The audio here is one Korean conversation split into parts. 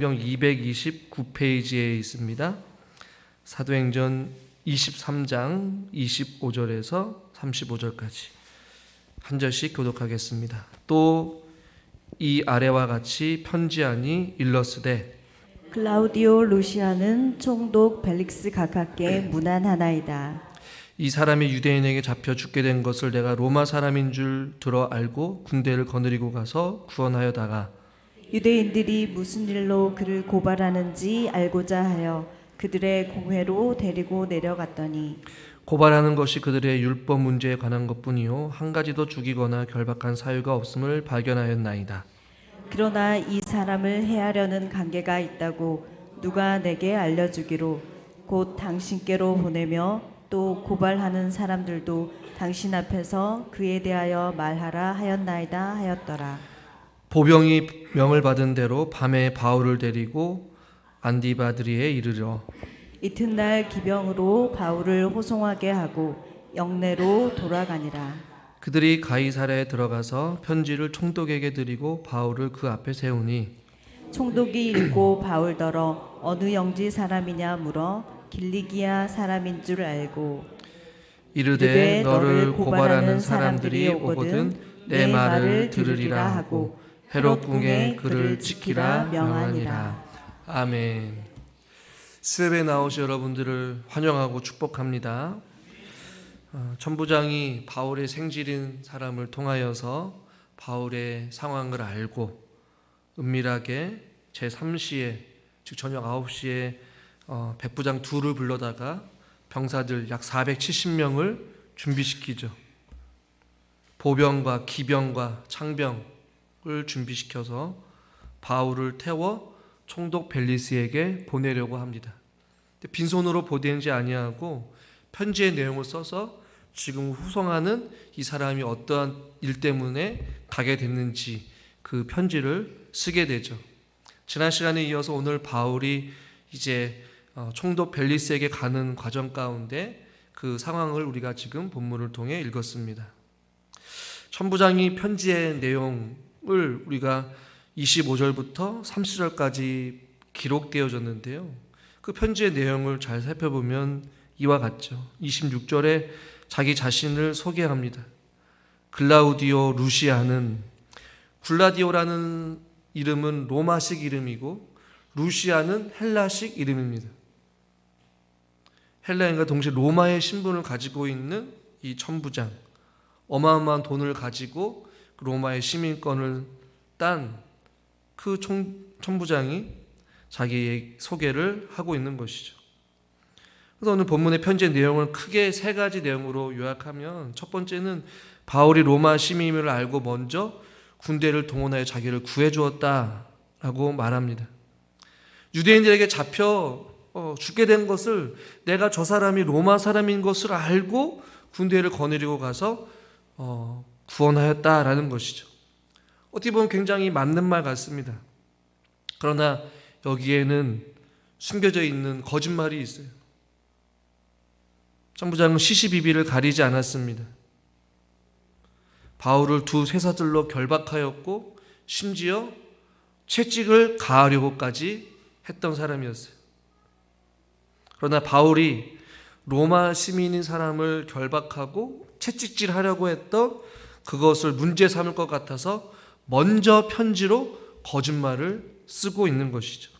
병 229페이지에 있습니다. 사도행전 23장 25절에서 35절까지 한 절씩 교독하겠습니다. 또 이 아래와 같이 편지하니 일러스되 클라우디오 루시아는 총독 벨릭스 각하께 문안하나이다. 이 사람이 유대인에게 잡혀 죽게 된 것을 내가 로마 사람인 줄 들어 알고 군대를 거느리고 가서 구원하여다가 유대인들이 무슨 일로 그를 고발하는지 알고자 하여 그들의 공회로 데리고 내려갔더니 고발하는 것이 그들의 율법 문제에 관한 것뿐이요 한 가지도 죽이거나 결박한 사유가 없음을 발견하였나이다. 그러나 이 사람을 해하려는 관계가 있다고 누가 내게 알려주기로 곧 당신께로 보내며 또 고발하는 사람들도 당신 앞에서 그에 대하여 말하라 하였나이다 하였더라. 보병이 명을 받은 대로 밤에 바울을 데리고 안디바드리에 이르러 이튿날 기병으로 바울을 호송하게 하고 영내로 돌아가니라. 그들이 가이사랴에 들어가서 편지를 총독에게 드리고 바울을 그 앞에 세우니 총독이 읽고 바울더러 어느 영지 사람이냐 물어 길리기아 사람인 줄 알고 이르되 너를 고발하는 사람들이 오거든 내 말을 들으리라 하고 헤롯 궁에 그를 지키라 명하니라. 아멘. 스웹에 나오신 여러분들을 환영하고 축복합니다. 천부장이 바울의 생질인 사람을 통하여서 바울의 상황을 알고 은밀하게 제3시에 즉 저녁 9시에 백부장 둘을 불러다가 병사들 약 470명을 준비시키죠. 보병과 기병과 창병을 준비시켜서 바울을 태워 총독 벨리스에게 보내려고 합니다. 빈손으로 보내지 아니하고 편지의 내용을 써서 지금 후송하는 이 사람이 어떠한 일 때문에 가게 됐는지 그 편지를 쓰게 되죠. 지난 시간에 이어서 오늘 바울이 이제 총독 벨리스에게 가는 과정 가운데 그 상황을 우리가 지금 본문을 통해 읽었습니다. 천부장이 편지의 내용을 우리가 25절부터 30절까지 기록되어졌는데요. 그 편지의 내용을 잘 살펴보면 이와 같죠. 26절에 자기 자신을 소개합니다. 클라우디오 루시아는, 글라디오라는 이름은 로마식 이름이고 루시아는 헬라식 이름입니다. 헬라인과 동시에 로마의 신분을 가지고 있는 이 천부장, 어마어마한 돈을 가지고 로마의 시민권을 딴 그 천부장이 자기의 소개를 하고 있는 것이죠. 그래서 오늘 본문의 편지의 내용을 크게 세 가지 내용으로 요약하면, 첫 번째는 바울이 로마 시민임을 알고 먼저 군대를 동원하여 자기를 구해주었다라고 말합니다. 유대인들에게 잡혀 죽게 된 것을 내가 저 사람이 로마 사람인 것을 알고 군대를 거느리고 가서 구원하였다라는 것이죠. 어떻게 보면 굉장히 맞는 말 같습니다. 그러나 여기에는 숨겨져 있는 거짓말이 있어요. 천부장은 시시비비를 가리지 않았습니다. 바울을 두 쇠사들로 결박하였고 심지어 채찍을 가하려고까지 했던 사람이었어요. 그러나 바울이 로마 시민인 사람을 결박하고 채찍질하려고 했던 그것을 문제 삼을 것 같아서 먼저 편지로 거짓말을 쓰고 있는 것이죠.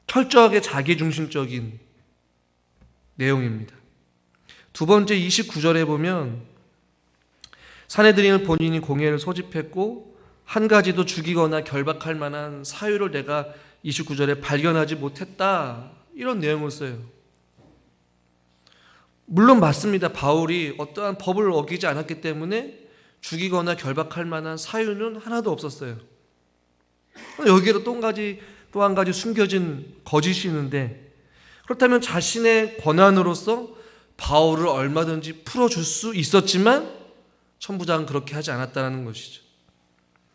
철저하게 자기중심적인 내용입니다. 두 번째 29절에 보면 사내들인은 본인이 공회를 소집했고 한 가지도 죽이거나 결박할 만한 사유를 내가 29절에 발견하지 못했다, 이런 내용을 써요. 물론 맞습니다. 바울이 어떠한 법을 어기지 않았기 때문에 죽이거나 결박할 만한 사유는 하나도 없었어요. 여기에도 또 한 가지 숨겨진 거짓이 있는데, 그렇다면 자신의 권한으로서 바울을 얼마든지 풀어줄 수 있었지만 천부장은 그렇게 하지 않았다는 것이죠.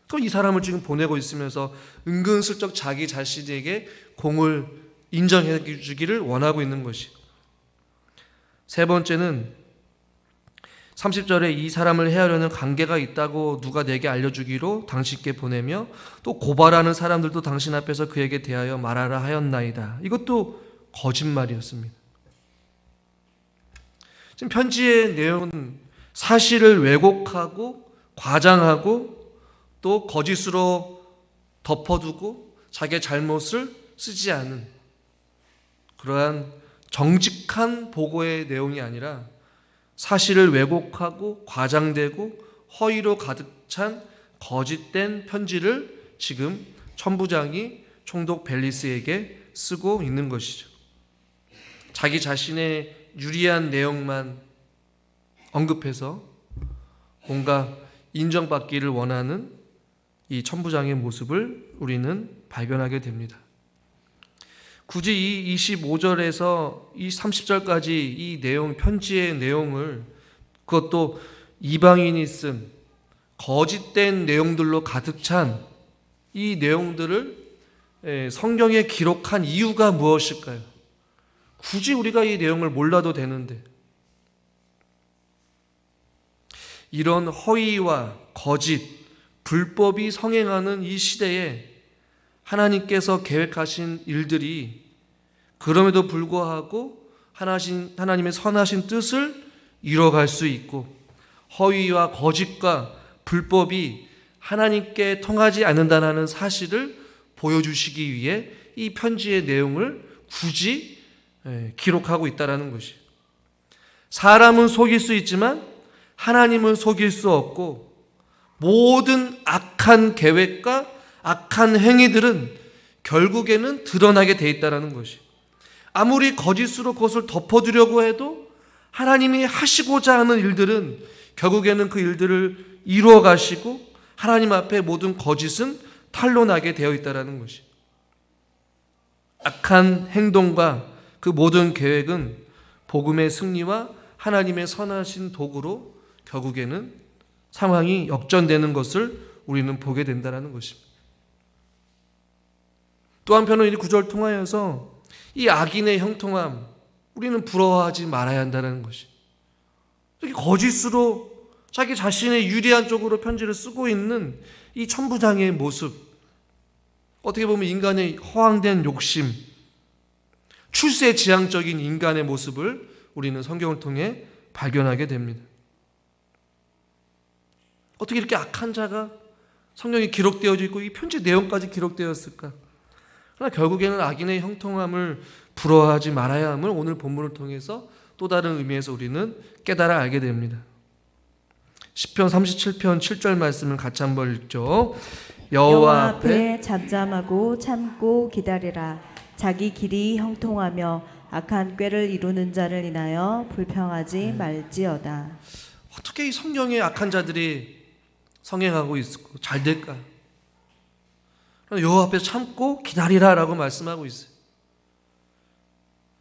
그럼 이 사람을 지금 보내고 있으면서 은근슬쩍 자기 자신에게 공을 인정해 주기를 원하고 있는 것이. 세 번째는 30절에 이 사람을 해하려는 관계가 있다고 누가 내게 알려주기로 당신께 보내며 또 고발하는 사람들도 당신 앞에서 그에게 대하여 말하라 하였나이다. 이것도 거짓말이었습니다. 지금 편지의 내용은 사실을 왜곡하고 과장하고 또 거짓으로 덮어두고 자기의 잘못을 쓰지 않은 그러한 정직한 보고의 내용이 아니라 사실을 왜곡하고 과장되고 허위로 가득 찬 거짓된 편지를 지금 천부장이 총독 벨리스에게 쓰고 있는 것이죠. 자기 자신의 유리한 내용만 언급해서 뭔가 인정받기를 원하는 이 천부장의 모습을 우리는 발견하게 됩니다. 굳이 이 25절에서 이 30절까지 이 내용, 편지의 내용을 그것도 이방인이 쓴 거짓된 내용들로 가득 찬 이 내용들을 성경에 기록한 이유가 무엇일까요? 굳이 우리가 이 내용을 몰라도 되는데 이런 허위와 거짓, 불법이 성행하는 이 시대에 하나님께서 계획하신 일들이 그럼에도 불구하고 하나님의 선하신 뜻을 이뤄갈 수 있고 허위와 거짓과 불법이 하나님께 통하지 않는다는 사실을 보여주시기 위해 이 편지의 내용을 굳이 기록하고 있다는 것이. 사람은 속일 수 있지만 하나님은 속일 수 없고 모든 악한 계획과 악한 행위들은 결국에는 드러나게 돼 있다는 것이. 아무리 거짓으로 그것을 덮어두려고 해도 하나님이 하시고자 하는 일들은 결국에는 그 일들을 이루어 가시고 하나님 앞에 모든 거짓은 탄로나게 되어 있다는 것이. 악한 행동과 그 모든 계획은 복음의 승리와 하나님의 선하신 도구로 결국에는 상황이 역전되는 것을 우리는 보게 된다는 것입니다. 또 한편으로 이 구절을 통하여서 이 악인의 형통함 우리는 부러워하지 말아야 한다는 것이. 이렇게 거짓으로 자기 자신의 유리한 쪽으로 편지를 쓰고 있는 이 천부장의 모습, 어떻게 보면 인간의 허황된 욕심, 출세지향적인 인간의 모습을 우리는 성경을 통해 발견하게 됩니다. 어떻게 이렇게 악한 자가 성경에 기록되어져 있고 이 편지 내용까지 기록되었을까? 그러나 결국에는 악인의 형통함을 부러워하지 말아야 함을 오늘 본문을 통해서 또 다른 의미에서 우리는 깨달아 알게 됩니다. 시편 37편 7절 말씀을 같이 한번 읽죠. 여호와 앞에 잠잠하고 참고 기다리라. 자기 길이 형통하며 악한 꾀를 이루는 자를 인하여 불평하지 말지어다. 어떻게 이 성경에 악한 자들이 성행하고 있고 잘 될까? 여호와 앞에 참고 기다리라라고 말씀하고 있어요.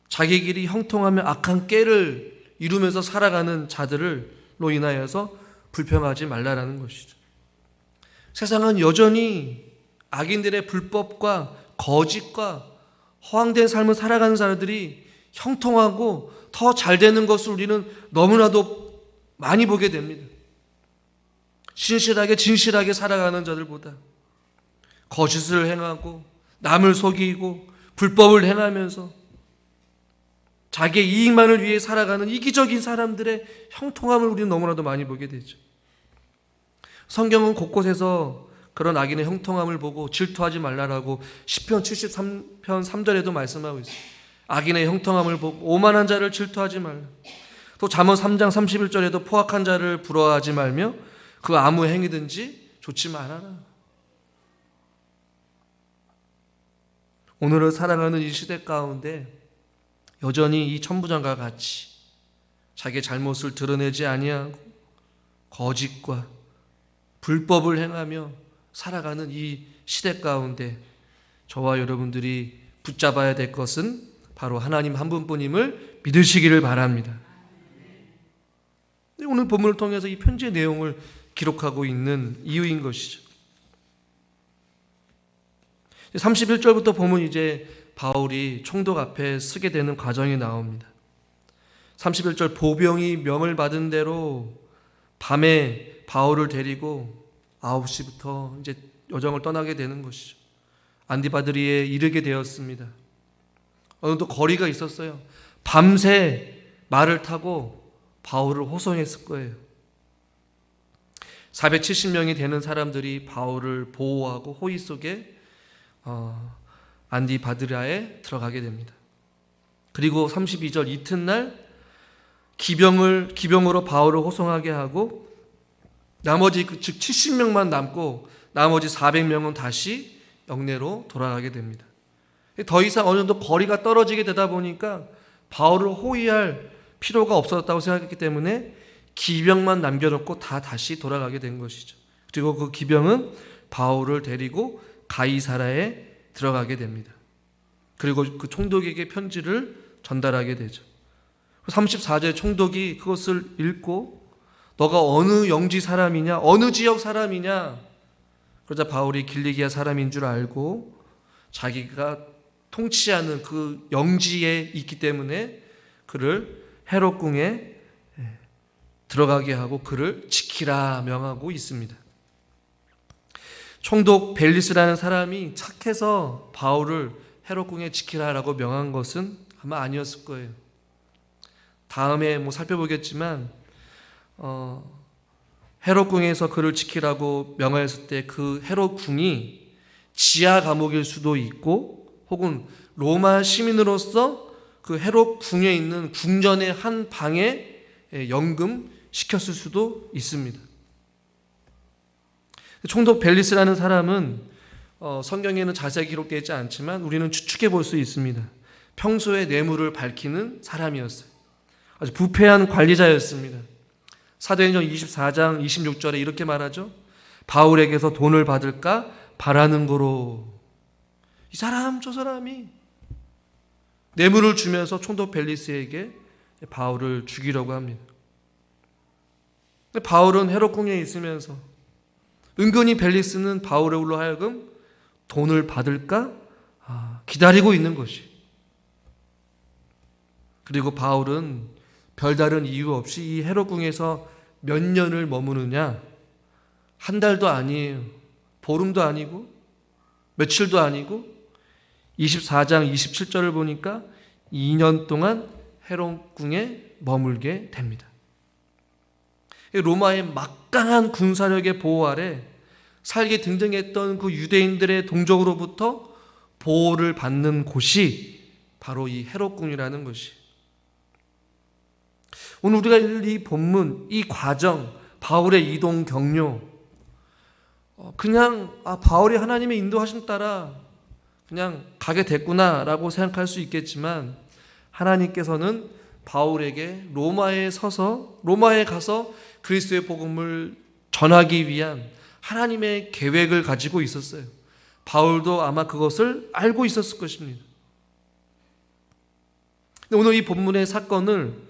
자기 길이 형통하며 악한 꾀를 이루면서 살아가는 자들로 인하여서 불평하지 말라라는 것이죠. 세상은 여전히 악인들의 불법과 거짓과 허황된 삶을 살아가는 사람들이 형통하고 더 잘 되는 것을 우리는 너무나도 많이 보게 됩니다. 신실하게 진실하게 살아가는 자들보다 거짓을 행하고 남을 속이고 불법을 행하면서 자기의 이익만을 위해 살아가는 이기적인 사람들의 형통함을 우리는 너무나도 많이 보게 되죠. 성경은 곳곳에서 그런 악인의 형통함을 보고 질투하지 말라라고 시편 73편 3절에도 말씀하고 있어요. 악인의 형통함을 보고 오만한 자를 질투하지 말라. 또 잠언 3장 31절에도 포악한 자를 부러워하지 말며 그 아무 행위든지 좋지 말아라. 오늘을 살아가는 이 시대 가운데 여전히 이 천부장과 같이 자기의 잘못을 드러내지 아니하고 거짓과 불법을 행하며 살아가는 이 시대 가운데 저와 여러분들이 붙잡아야 될 것은 바로 하나님 한 분뿐임을 믿으시기를 바랍니다. 오늘 본문을 통해서 이 편지의 내용을 기록하고 있는 이유인 것이죠. 31절부터 보면 이제 바울이 총독 앞에 서게 되는 과정이 나옵니다. 31절 보병이 명을 받은 대로 밤에 바울을 데리고 9시부터 이제 여정을 떠나게 되는 것이죠. 안디바드리에 이르게 되었습니다. 어느 또 거리가 있었어요. 밤새 말을 타고 바울을 호송했을 거예요. 470명이 되는 사람들이 바울을 보호하고 호위 속에 안디바드라에 들어가게 됩니다. 그리고 32절 이튿날 기병으로 바울을 호송하게 하고 나머지 즉 70명만 남고 나머지 400명은 다시 영내로 돌아가게 됩니다. 더 이상 어느 정도 거리가 떨어지게 되다 보니까 바울을 호위할 필요가 없었다고 생각했기 때문에 기병만 남겨놓고 다시 돌아가게 된 것이죠. 그리고 그 기병은 바울을 데리고 가이사라에 들어가게 됩니다. 그리고 그 총독에게 편지를 전달하게 되죠. 34절 총독이 그것을 읽고 너가 어느 영지 사람이냐, 어느 지역 사람이냐, 그러자 바울이 길리기아 사람인 줄 알고 자기가 통치하는 그 영지에 있기 때문에 그를 헤롯궁에 들어가게 하고 그를 지키라 명하고 있습니다. 총독 벨리스라는 사람이 착해서 바울을 헤롯궁에 지키라라고 명한 것은 아마 아니었을 거예요. 다음에 살펴보겠지만 헤롯궁에서 그를 지키라고 명하였을 때 그 헤롯궁이 지하 감옥일 수도 있고 혹은 로마 시민으로서 그 헤롯궁에 있는 궁전의 한 방에 연금시켰을 수도 있습니다. 총독 벨리스라는 사람은 성경에는 자세히 기록되어 있지 않지만 우리는 추측해 볼 수 있습니다. 평소에 뇌물을 밝히는 사람이었어요. 아주 부패한 관리자였습니다. 사도행전 24장 26절에 이렇게 말하죠. 바울에게서 돈을 받을까 바라는 거로. 이 사람 저 사람이 뇌물을 주면서 총독 벨리스에게 바울을 죽이려고 합니다. 근데 바울은 헤롯궁에 있으면서 은근히 벨리스는 바울로 하여금 돈을 받을까 기다리고 있는 것이. 그리고 바울은 별다른 이유 없이 이 헤롯궁에서 몇 년을 머무느냐, 한 달도 아니에요. 보름도 아니고 며칠도 아니고 24장 27절을 보니까 2년 동안 헤롯궁에 머물게 됩니다. 로마의 막강한 군사력의 보호 아래 살기 등등했던 그 유대인들의 동족으로부터 보호를 받는 곳이 바로 이 헤롯궁이라는 것이. 오늘 우리가 읽을 이 본문, 이 과정, 바울의 이동 경로, 그냥 바울이 하나님의 인도하심 따라 그냥 가게 됐구나라고 생각할 수 있겠지만 하나님께서는 바울에게 로마에 가서 그리스도의 복음을 전하기 위한 하나님의 계획을 가지고 있었어요. 바울도 아마 그것을 알고 있었을 것입니다. 오늘 이 본문의 사건을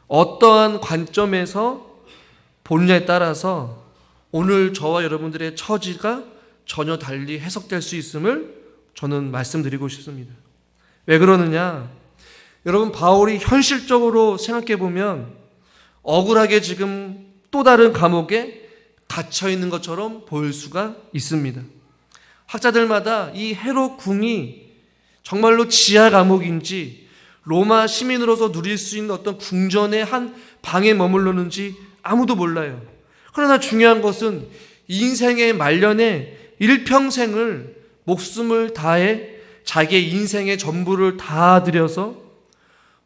어떠한 관점에서 보느냐에 따라서 오늘 저와 여러분들의 처지가 전혀 달리 해석될 수 있음을 저는 말씀드리고 싶습니다. 왜 그러느냐? 여러분, 바울이 현실적으로 생각해 보면 억울하게 지금 또 다른 감옥에 갇혀 있는 것처럼 보일 수가 있습니다. 학자들마다 이 헤롯궁이 정말로 지하 감옥인지 로마 시민으로서 누릴 수 있는 어떤 궁전의 한 방에 머물렀는지 아무도 몰라요. 그러나 중요한 것은 인생의 말년에 일평생을 목숨을 다해 자기의 인생의 전부를 다 들여서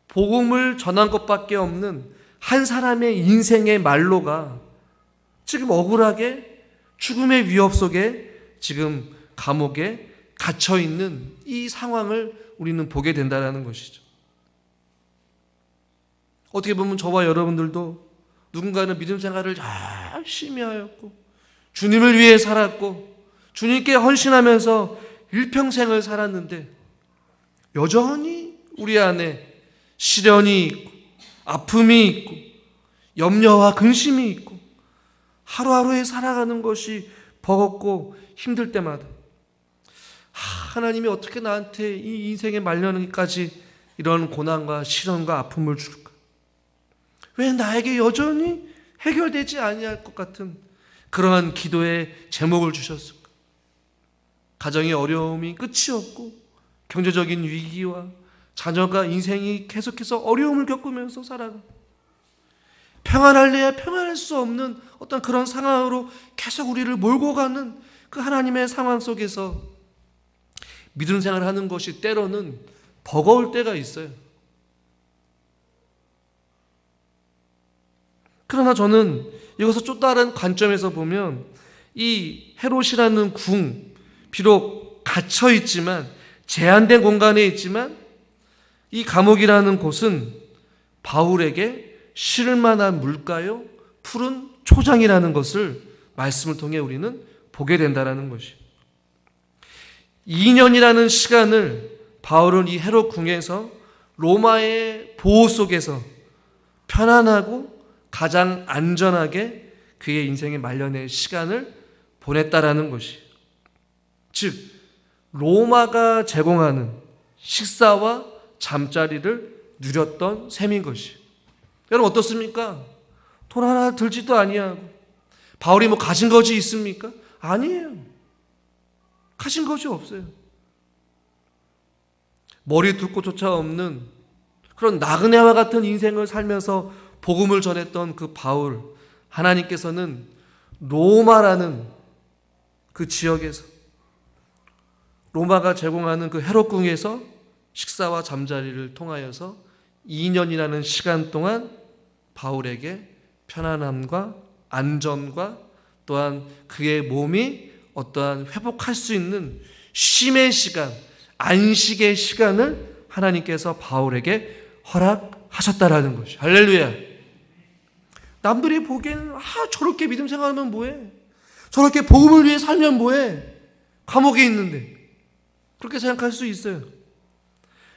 복음을 전한 것밖에 없는 한 사람의 인생의 말로가 지금 억울하게 죽음의 위협 속에 지금 감옥에 갇혀 있는 이 상황을 우리는 보게 된다는 것이죠. 어떻게 보면 저와 여러분들도 누군가는 믿음 생활을 열심히 하였고 주님을 위해 살았고 주님께 헌신하면서 일평생을 살았는데 여전히 우리 안에 시련이 있고 아픔이 있고 염려와 근심이 있고 하루하루에 살아가는 것이 버겁고 힘들 때마다 하나님이 어떻게 나한테 이 인생의 말년까지 이런 고난과 시련과 아픔을 줄까? 왜 나에게 여전히 해결되지 아니할 것 같은 그러한 기도의 제목을 주셨을까? 가정의 어려움이 끝이 없고 경제적인 위기와 자녀가 인생이 계속해서 어려움을 겪으면서 살아가. 평안할래야 평안할 수 없는 어떤 그런 상황으로 계속 우리를 몰고 가는 그 하나님의 상황 속에서 믿음 생활을 하는 것이 때로는 버거울 때가 있어요. 그러나 저는 이것을 또 다른 관점에서 보면 이 헤롯이라는 궁, 비록 갇혀 있지만, 제한된 공간에 있지만, 이 감옥이라는 곳은 바울에게 쉴만한 물가요, 푸른 초장이라는 것을 말씀을 통해 우리는 보게 된다는 것이. 2년이라는 시간을 바울은 이 헤롯 궁에서 로마의 보호 속에서 편안하고 가장 안전하게 그의 인생의 말년의 시간을 보냈다라는 것이. 즉 로마가 제공하는 식사와 잠자리를 누렸던 셈인 것이. 여러분 어떻습니까? 돈 하나 들지도 아니하고 바울이 뭐 가진 것이 있습니까? 아니에요. 가진 것이 없어요. 머리 둘 곳조차 없는 그런 나그네와 같은 인생을 살면서 복음을 전했던 그 바울, 하나님께서는 로마라는 그 지역에서, 로마가 제공하는 그 헤롯궁에서 식사와 잠자리를 통하여서 2년이라는 시간 동안 바울에게 편안함과 안전과 또한 그의 몸이 어떠한 회복할 수 있는 쉼의 시간, 안식의 시간을 하나님께서 바울에게 허락하셨다라는 것이. 할렐루야. 남들이 보기에는 저렇게 믿음 생활하면 뭐해? 저렇게 복음을 위해 살면 뭐해? 감옥에 있는데. 그렇게 생각할 수 있어요.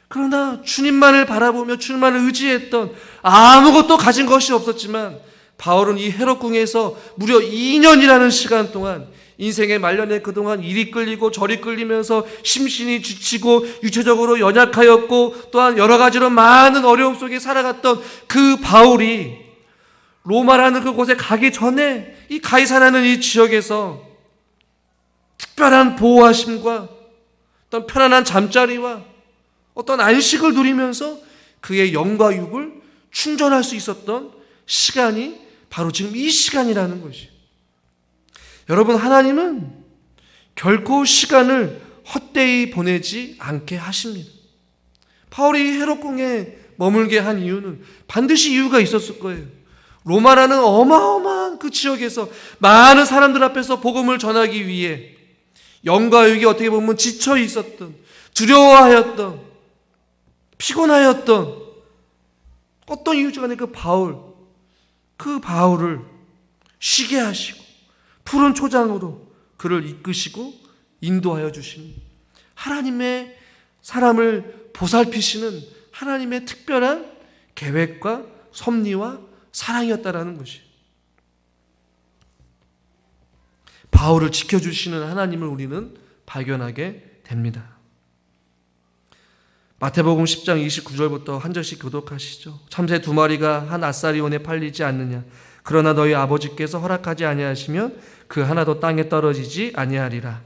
그러나 주님만을 바라보며 주님만을 의지했던, 아무것도 가진 것이 없었지만 바울은 이 헤롯궁에서 무려 2년이라는 시간 동안 인생의 말년에 그동안 이리 끌리고 저리 끌리면서 심신이 지치고 육체적으로 연약하였고 또한 여러 가지로 많은 어려움 속에 살아갔던 그 바울이 로마라는 그곳에 가기 전에 이 가이사라는 이 지역에서 특별한 보호하심과 어떤 편안한 잠자리와 어떤 안식을 누리면서 그의 영과 육을 충전할 수 있었던 시간이 바로 지금 이 시간이라는 것이. 여러분, 하나님은 결코 시간을 헛되이 보내지 않게 하십니다. 바울이 헤롯궁에 머물게 한 이유는 반드시 이유가 있었을 거예요. 로마라는 어마어마한 그 지역에서 많은 사람들 앞에서 복음을 전하기 위해 영과 육이 어떻게 보면 지쳐 있었던, 두려워하였던, 피곤하였던 어떤 이유가 아닌 그 바울을 쉬게 하시고 푸른 초장으로 그를 이끄시고 인도하여 주시는 하나님의 사람을 보살피시는 하나님의 특별한 계획과 섭리와 사랑이었다라는 것이. 바울을 지켜주시는 하나님을 우리는 발견하게 됩니다. 마태복음 10장 29절부터 한 절씩 교독하시죠. 참새 2마리가 한 아사리온에 팔리지 않느냐. 그러나 너희 아버지께서 허락하지 아니하시면 그 하나도 땅에 떨어지지 아니하리라.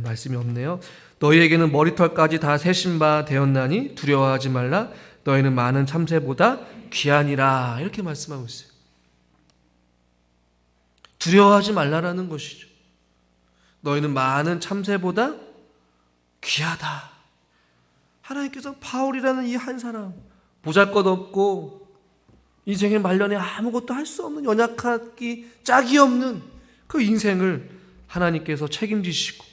말씀이 없네요. 너희에게는 머리털까지 다 세신 바 되었나니 두려워하지 말라. 너희는 많은 참새보다 귀하니라. 이렇게 말씀하고 있어요. 두려워하지 말라라는 것이죠. 너희는 많은 참새보다 귀하다. 하나님께서 바울이라는 이 한 사람, 보잘것없고 인생의 말년에 아무것도 할 수 없는, 연약하기 짝이 없는 그 인생을 하나님께서 책임지시고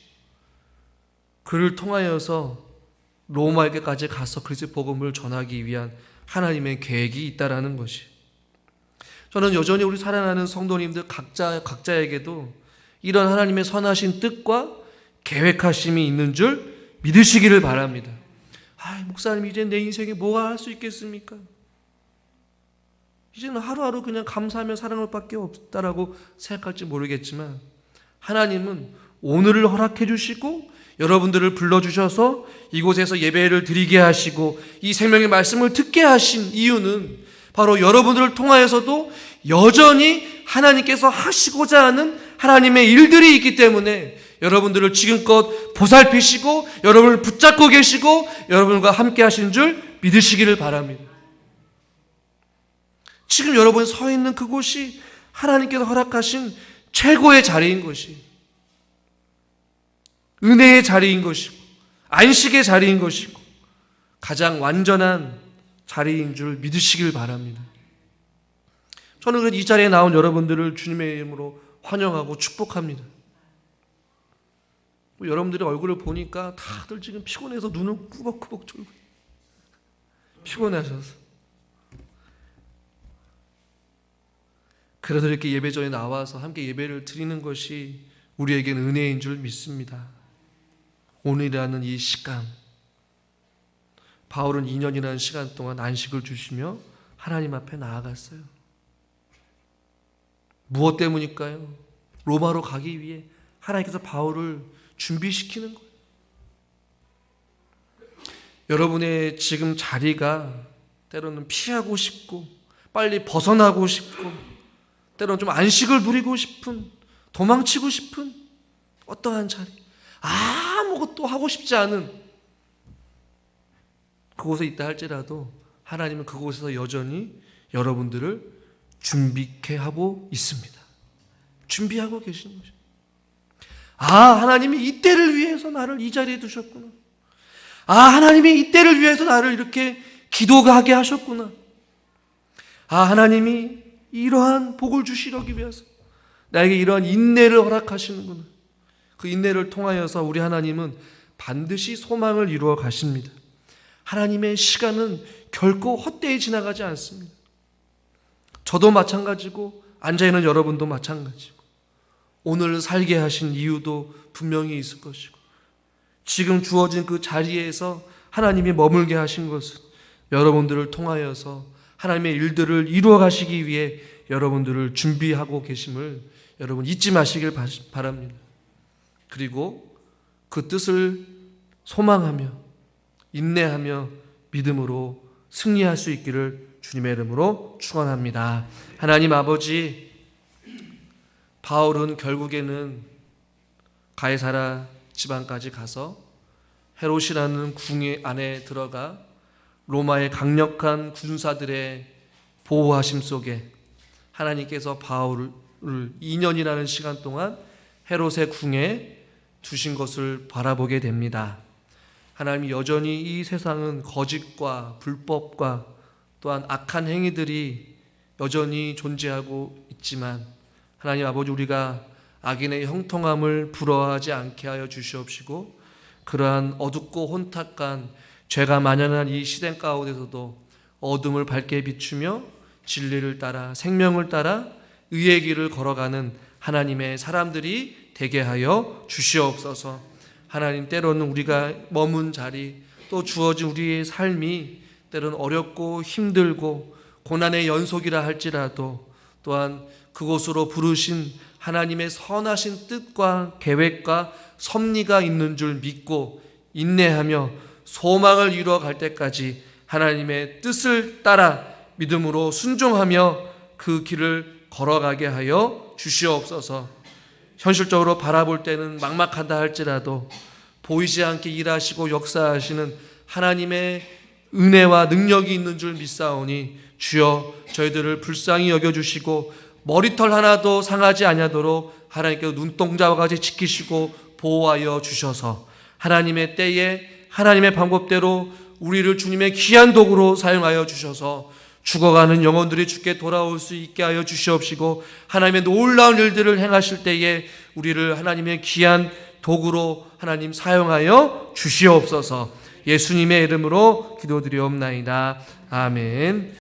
그를 통하여서 로마에게까지 가서 그리스도의 복음을 전하기 위한 하나님의 계획이 있다라는 것이. 저는 여전히 우리 살아나는 성도님들 각자에게도 이런 하나님의 선하신 뜻과 계획하심이 있는 줄 믿으시기를 바랍니다. 목사님, 이제 내 인생에 뭐가 할 수 있겠습니까? 이제는 하루하루 그냥 감사하며 살아갈 밖에 없다라고 생각할지 모르겠지만 하나님은 오늘을 허락해 주시고 여러분들을 불러주셔서 이곳에서 예배를 드리게 하시고 이 생명의 말씀을 듣게 하신 이유는 바로 여러분들을 통하여서도 여전히 하나님께서 하시고자 하는 하나님의 일들이 있기 때문에 여러분들을 지금껏 보살피시고 여러분을 붙잡고 계시고 여러분과 함께 하신 줄 믿으시기를 바랍니다. 지금 여러분이 서 있는 그곳이 하나님께서 허락하신 최고의 자리인 것이, 은혜의 자리인 것이고 안식의 자리인 것이고 가장 완전한 자리인 줄 믿으시길 바랍니다. 저는 이 자리에 나온 여러분들을 주님의 이름으로 환영하고 축복합니다. 여러분들의 얼굴을 보니까 다들 지금 피곤해서 눈을 꾸벅꾸벅 졸고 피곤하셔서, 그래서 이렇게 예배전에 나와서 함께 예배를 드리는 것이 우리에게는 은혜인 줄 믿습니다. 오늘이라는 이 시간, 바울은 2년이라는 시간 동안 안식을 주시며 하나님 앞에 나아갔어요. 무엇 때문일까요? 로마로 가기 위해 하나님께서 바울을 준비시키는 거예요. 여러분의 지금 자리가 때로는 피하고 싶고 빨리 벗어나고 싶고 때로는 좀 안식을 부리고 싶은, 도망치고 싶은 어떠한 자리, 아무것도 하고 싶지 않은 그곳에 있다 할지라도 하나님은 그곳에서 여전히 여러분들을 준비케 하고 있습니다. 준비하고 계시는 것이죠. 하나님이 이때를 위해서 나를 이 자리에 두셨구나. 하나님이 이때를 위해서 나를 이렇게 기도하게 하셨구나. 하나님이 이러한 복을 주시려기 위해서 나에게 이러한 인내를 허락하시는구나. 그 인내를 통하여서 우리 하나님은 반드시 소망을 이루어 가십니다. 하나님의 시간은 결코 헛되이 지나가지 않습니다. 저도 마찬가지고 앉아있는 여러분도 마찬가지고 오늘 살게 하신 이유도 분명히 있을 것이고 지금 주어진 그 자리에서 하나님이 머물게 하신 것은 여러분들을 통하여서 하나님의 일들을 이루어 가시기 위해 여러분들을 준비하고 계심을 여러분 잊지 마시길 바랍니다. 그리고 그 뜻을 소망하며 인내하며 믿음으로 승리할 수 있기를 주님의 이름으로 축원합니다. 하나님 아버지, 바울은 결국에는 가이사라 지방까지 가서 헤롯이라는 궁 안에 들어가 로마의 강력한 군사들의 보호하심 속에 하나님께서 바울을 2년이라는 시간 동안 헤롯의 궁에 두신 것을 바라보게 됩니다. 하나님이 여전히 이 세상은 거짓과 불법과 또한 악한 행위들이 여전히 존재하고 있지만 하나님 아버지, 우리가 악인의 형통함을 부러워하지 않게 하여 주시옵시고 그러한 어둡고 혼탁한 죄가 만연한 이 시대 가운데서도 어둠을 밝게 비추며 진리를 따라 생명을 따라 의의 길을 걸어가는 하나님의 사람들이 되게 하여 주시옵소서. 하나님, 때로는 우리가 머문 자리 또 주어진 우리의 삶이 때로는 어렵고 힘들고 고난의 연속이라 할지라도 또한 그곳으로 부르신 하나님의 선하신 뜻과 계획과 섭리가 있는 줄 믿고 인내하며 소망을 이루어 갈 때까지 하나님의 뜻을 따라 믿음으로 순종하며 그 길을 걸어가게 하여 주시옵소서. 현실적으로 바라볼 때는 막막하다 할지라도 보이지 않게 일하시고 역사하시는 하나님의 은혜와 능력이 있는 줄 믿사오니 주여 저희들을 불쌍히 여겨주시고 머리털 하나도 상하지 아니하도록 하나님께서 눈동자와 같이 지키시고 보호하여 주셔서 하나님의 때에 하나님의 방법대로 우리를 주님의 귀한 도구로 사용하여 주셔서 죽어가는 영혼들이 주께 돌아올 수 있게 하여 주시옵시고 하나님의 놀라운 일들을 행하실 때에 우리를 하나님의 귀한 도구로 하나님 사용하여 주시옵소서. 예수님의 이름으로 기도드리옵나이다. 아멘.